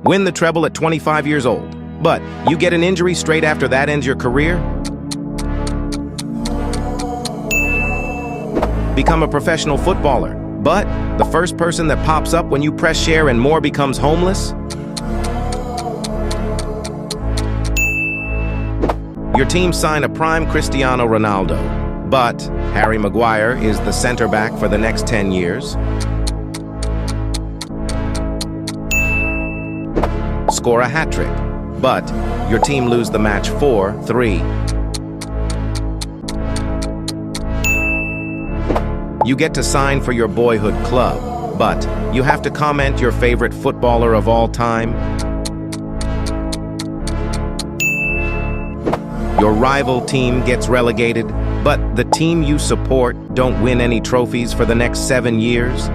Win the treble at 25 years old. But you get an injury straight after that ends your career? Become a professional footballer. But the first person that pops up when you press share and more becomes homeless? Your team sign a prime Cristiano Ronaldo, but Harry Maguire is the center back for the next 10 years. Score a hat-trick, but your team lose the match 4-3. You get to sign for your boyhood club, but you have to comment your favorite footballer of all time. Your rival team gets relegated, but the team you support don't win any trophies for the next 7 years.